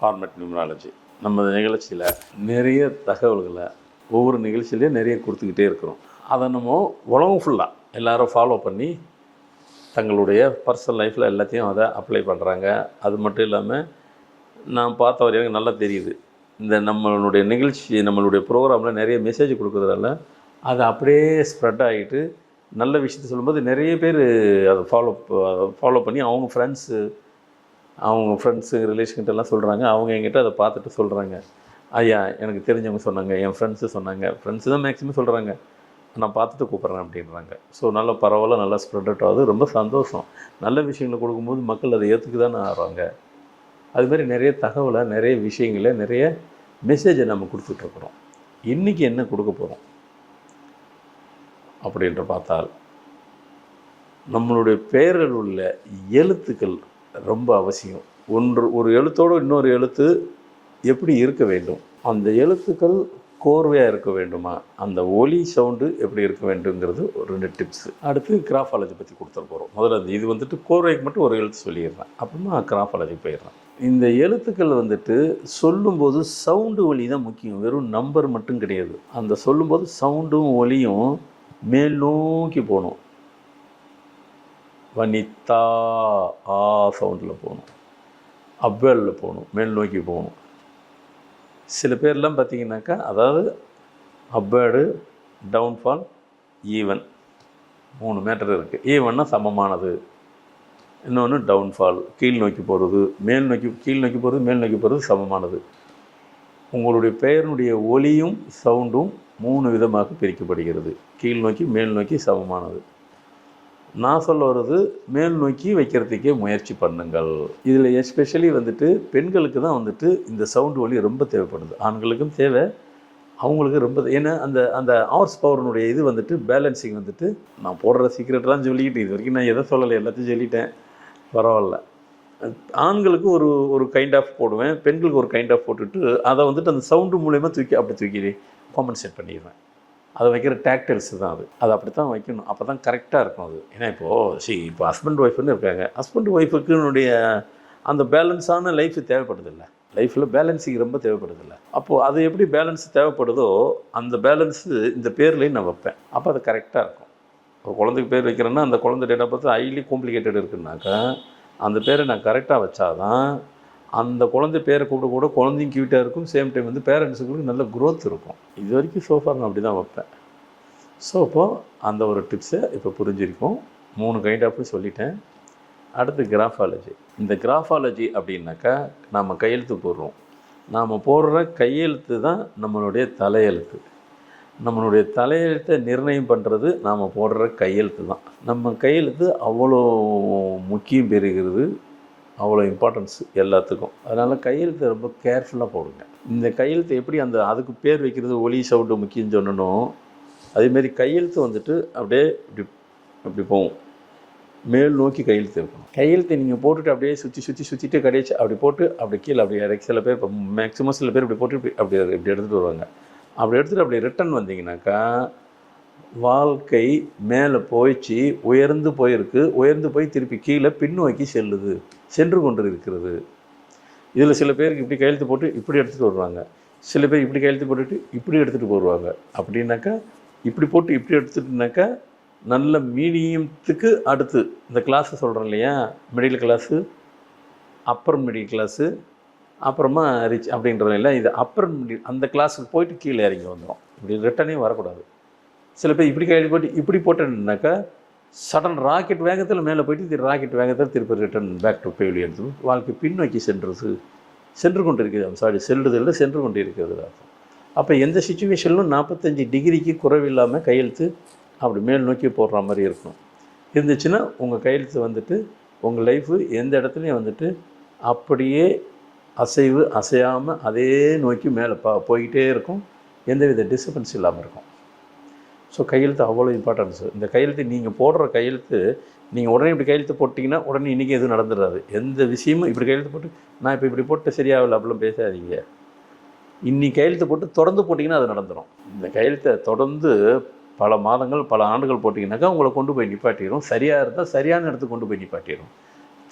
Format numerology. நம்ம நிகழ்ச்சியில் நிறைய தகவல்களை ஒவ்வொரு நிகழ்ச்சியிலையும் நிறைய கொடுத்துக்கிட்டே இருக்கிறோம். அதை நம்ம உலகம் ஃபுல்லாக எல்லோரும் ஃபாலோ பண்ணி தங்களுடைய பர்சனல் லைஃப்பில் எல்லாத்தையும் அதை அப்ளை பண்ணுறாங்க. அது மட்டும் இல்லாமல் நான் பார்த்த வரையும் எனக்கு நல்லா தெரியுது, இந்த நம்மளுடைய நிகழ்ச்சி நம்மளுடைய ப்ரோக்ராமில் நிறைய மெசேஜ் கொடுக்குறதால அது அப்படியே ஸ்ப்ரெட் ஆகிட்டு நல்ல விஷயத்தை சொல்லும்போது நிறைய பேர் அதை ஃபாலோ பண்ணி அவங்க ஃப்ரெண்ட்ஸு ரிலேஷன்கிட்டலாம் சொல்கிறாங்க. அவங்க என்கிட்ட அதை பார்த்துட்டு சொல்கிறாங்க, ஐயா எனக்கு தெரிஞ்சவங்க சொன்னாங்க, என் ஃப்ரெண்ட்ஸு சொன்னாங்க, ஃப்ரெண்ட்ஸு தான் மேக்ஸிமம் சொல்கிறாங்க, நான் பார்த்துட்டு கூப்பிட்றேன் அப்படின்றாங்க. ஸோ நல்ல பரவாயில்ல, நல்லா ஸ்ப்ரெட் அவுட் ஆகுது, ரொம்ப சந்தோஷம். நல்ல விஷயங்களை கொடுக்கும்போது மக்கள் அதை ஏற்றுக்கு தானே ஆகிறாங்க. அதுமாதிரி நிறைய தகவலை, நிறைய விஷயங்களை, நிறைய மெசேஜை நம்ம கொடுத்துட்ருக்குறோம். இன்றைக்கி என்ன கொடுக்க போகிறோம் அப்படின்ற பார்த்தால், நம்மளுடைய பெயரில் உள்ள எழுத்துக்கள் ரொம்ப அவசியம். ஒரு எழுத்தோடு இன்னொரு எழுத்து எப்படி இருக்க வேண்டும், அந்த எழுத்துக்கள் கோர்வையாக இருக்க வேண்டுமா, அந்த ஒலி சவுண்டு எப்படி இருக்க வேண்டுங்கிறது ஒரு 2 டிப்ஸு. அடுத்து கிராஃபாலஜி பற்றி கொடுத்துட போகிறோம். முதல்ல இது வந்துட்டு கோர்வைக்கு மட்டும் ஒரு எழுத்து சொல்லிடுறேன், அப்புறமா கிராஃபாலஜி போயிடுறேன். இந்த எழுத்துக்கள் வந்துட்டு சொல்லும்போது சவுண்டு ஒலி தான் முக்கியம், வெறும் நம்பர் மட்டும் கிடையாது. அந்த சொல்லும்போது சவுண்டும் ஒலியும் மேல் நோக்கி போகணும். வனிதா ஆ சவுண்டில் போகணும், அவ்வளில் போகணும், மேல் நோக்கி போகணும். சில பேர்லாம் பார்த்திங்கனாக்கா, அதாவது அப்வேர்டு, டவுன்ஃபால், ஈவன் 3 மேட்டர் இருக்குது. ஈவன்னா சமமானது, இன்னொன்று டவுன்ஃபால் கீழ் நோக்கி போகிறது, கீழ் நோக்கி போகிறது, மேல் நோக்கி போகிறது சமமானது. உங்களுடைய பெயருடைய ஒலியும் சவுண்டும் 3 விதமாக பிரிக்கப்படுகிறது. கீழ் நோக்கி, மேல் நோக்கி, சமமானது. நான் சொல்ல வர்றது மேல் நோக்கி வைக்கிறதுக்கே முயற்சி பண்ணுங்கள். இதில் எஸ்பெஷலி வந்துட்டு பெண்களுக்கு தான் வந்துட்டு இந்த சவுண்டு ஒலி ரொம்ப தேவைப்படுது. ஆண்களுக்கும் தேவை, அவங்களுக்கு ரொம்ப. ஏன்னா அந்த ஹார்ஸ் பவர்னுடைய இது வந்துட்டு பேலன்சிங் வந்துட்டு, நான் போடுற சீக்ரெட்லாம் சொல்லிக்கிட்டு இது வரைக்கும் நான் எதை சொல்லலை, எல்லாத்தையும் சொல்லிட்டேன், பரவாயில்ல. ஆண்களுக்கு ஒரு கைண்ட் ஆஃப் போடுவேன், பெண்களுக்கு ஒரு கைண்ட் ஆஃப் போட்டுட்டு அதை வந்துட்டு அந்த சவுண்டு மூலயமா தூக்கி காம்பன்சேட் பண்ணிடுவேன். அதை வைக்கிற டேக்டைல்ஸ் தான் அது அப்படி தான் வைக்கணும், அப்போ தான் கரெக்டாக இருக்கும் அது. ஏன்னா இப்போ ஹஸ்பண்ட் ஒய்ஃப்னு இருக்காங்க, ஹஸ்பண்ட் ஒய்ஃபுக்குனுடைய அந்த பேலன்ஸான லைஃப் தேவைப்படுதில்ல, லைஃப்பில் பேலன்ஸிங் ரொம்ப தேவைப்படுதில்ல. அப்போது அது எப்படி பேலன்ஸ் தேவைப்படுதோ அந்த பேலன்ஸு இந்த பேர்லேயும் நான் வைப்பேன், அப்போ அது கரெக்டாக இருக்கும். ஒரு குழந்தைக்கு பேர் வைக்கிறேன்னா அந்த குழந்தை டேட்டா பார்த்து ஹைலி காம்ப்ளிகேட்டட் இருக்குன்னாக்கா அந்த பேரை நான் கரெக்டாக வச்சாதான் அந்த குழந்தை பேரை கூட குழந்தையும் க்யூட்டாக இருக்கும், சேம் டைம் வந்து பேரண்ட்ஸுக்கு நல்ல க்ரோத் இருக்கும். இது வரைக்கும் சோஃபார் நான் அப்படி தான் வைப்பேன். ஸோ இப்போது அந்த ஒரு டிப்ஸை இப்போ புரிஞ்சிருக்கும். 3 கைண்ட் ஆஃப் சொல்லிட்டேன். அடுத்து கிராஃபாலஜி. இந்த கிராஃபாலஜி அப்படின்னாக்கா நாம் கையெழுத்து போடுறோம், நாம் போடுற கையெழுத்து தான் நம்மளுடைய தலையெழுத்து. நம்மளுடைய தலையெழுத்தை நிர்ணயம் பண்ணுறது நாம் போடுற கையெழுத்து தான். நம்ம கையெழுத்து அவ்வளோ முக்கியம் பெறுகிறது, அவ்வளோ இம்பார்ட்டன்ஸ் எல்லாத்துக்கும். அதனால் கையெழுத்தை ரொம்ப கேர்ஃபுல்லாக போடுங்க. இந்த கையெழுத்து எப்படி அதுக்கு பேர் வைக்கிறது ஒலி சவுண்டு முக்கியம் சொன்னணும், அதேமாரி கையெழுத்து வந்துட்டு அப்படியே இப்படி போகும், மேல் நோக்கி கையெழுத்து இருக்கணும். கையெழுத்தை நீங்கள் போட்டுட்டு அப்படியே சுற்றிட்டு கடைச்சி அப்படி போட்டு அப்படி கீழே அப்படி இறக்கி, சில பேர் இப்போ மேக்ஸிமம் சில பேர் இப்படி போட்டு அப்படி எடுத்துகிட்டு வருவாங்க. அப்படி எடுத்துகிட்டு அப்படி ரிட்டன் வந்தீங்கன்னாக்கா வாழ்க்கை மேலே போயிடுச்சு, உயர்ந்து போய் திருப்பி கீழே பின்னோக்கி சென்று கொண்டு இருக்கிறது. இதில் சில பேருக்கு இப்படி கையெழுத்து போட்டு இப்படி எடுத்துகிட்டு வருவாங்க, சில பேர் இப்படி கையெழுத்து போட்டுட்டு இப்படி எடுத்துகிட்டு போடுவாங்க. அப்படின்னாக்கா இப்படி போட்டு இப்படி எடுத்துட்டுனாக்கா நல்ல மீடியத்துக்கு அடுத்து இந்த கிளாஸு சொல்கிறோம் இல்லையா, middle class, upper middle class, அப்புறமா ரிச் அப்படின்றதும் இல்லை, இது அப்பர் மிடில் அந்த கிளாஸுக்கு போயிட்டு கீழே இறங்கி வந்துடும். இப்படி ரிட்டனே வரக்கூடாது. சில பேர் இப்படி கையில் போட்டு இப்படி போட்டேன்னாக்கா சடன் ராக்கெட் வேகத்தில் மேலே போயிட்டு ராக்கெட் வேகத்தில் திருப்பி ரிட்டன் பேக் டு ஃபெயிலியர் எடுத்து வாழ்க்கை பின்னோக்கி சென்று கொண்டு இருக்குது. சென்று கொண்டு இருக்கிறது அர்த்தம். அப்போ எந்த சுச்சுவேஷன்லும் 45 டிகிரிக்கு குறைவில்லாமல் கையெழுத்து அப்படி மேல் நோக்கி போடுற மாதிரி இருக்கணும். இருந்துச்சுன்னா உங்கள் கையெழுத்து வந்துட்டு உங்கள் லைஃபு எந்த இடத்துலையும் வந்துட்டு அப்படியே அசையாமல் அதே நோக்கி மேலே போய்கிட்டே இருக்கும், எந்தவித டிஸ்டர்பன்ஸ் இல்லாமல் இருக்கும். ஸோ கையெழுத்து அவ்வளோ இம்பார்ட்டன்ஸு. இந்த கையெழுத்து நீங்கள் போடுற கையெழுத்து நீங்கள் உடனே இப்படி கையெழுத்து போட்டிங்கன்னா உடனே இன்றைக்கி எதுவும் நடந்துடாது. எந்த விஷயமும் இப்படி கையெழுத்து போட்டு நான் இப்போ இப்படி போட்டு சரியாகல அப்படிலாம் பேசாதீங்க. இன்னைக்கு கையெழுத்து போட்டு தொடர்ந்து போட்டிங்கன்னா அது நடந்துடும். இந்த கையெழுத்தை தொடர்ந்து பல மாதங்கள் பல ஆண்டுகள் போட்டிங்கனாக்கா உங்களை கொண்டு போய் நிப்பாட்டிடும். சரியாக இருந்தால் சரியான இடத்துக்கு கொண்டு போய் நிப்பாட்டிடும்.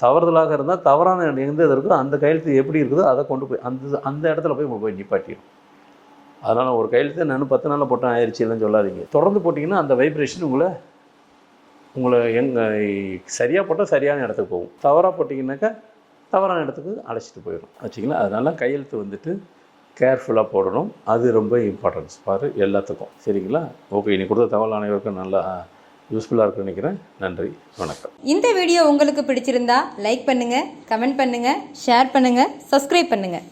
தவறுதலாக இருந்தால் தவறான எந்த இது இருக்கோ அந்த கையெழுத்து எப்படி இருக்குதோ அதை கொண்டு போய் அந்த இடத்துல போய் நிப்பாட்டிடும். அதனால் ஒரு கையெழுத்து நான் 10 நாளில் போட்டேன் ஆயிடுச்சு இல்லைன்னு சொல்லாதீங்க. தொடர்ந்து போட்டிங்கன்னா அந்த வைப்ரேஷன் உங்களை சரியாக போட்டால் சரியான இடத்துக்கு போகும், தவறாக போட்டிங்கனாக்கா தவறான இடத்துக்கு அழைச்சிட்டு போயிடும் வச்சிங்களா. அதனால் கையெழுத்து கேர்ஃபுல்லாக போடணும். அது ரொம்ப இம்பார்ட்டன்ஸ் பாரு எல்லாத்துக்கும். சரிங்களா? ஓகே, நீ கொடுத்த தகவல் அனைவருக்கும் நல்லா யூஸ்ஃபுல்லாக இருக்குன்னு நினைக்கிறேன். நன்றி, வணக்கம். இந்த வீடியோ உங்களுக்கு பிடிச்சிருந்தா லைக் பண்ணுங்கள், கமெண்ட் பண்ணுங்கள், ஷேர் பண்ணுங்கள், சப்ஸ்கிரைப் பண்ணுங்கள்.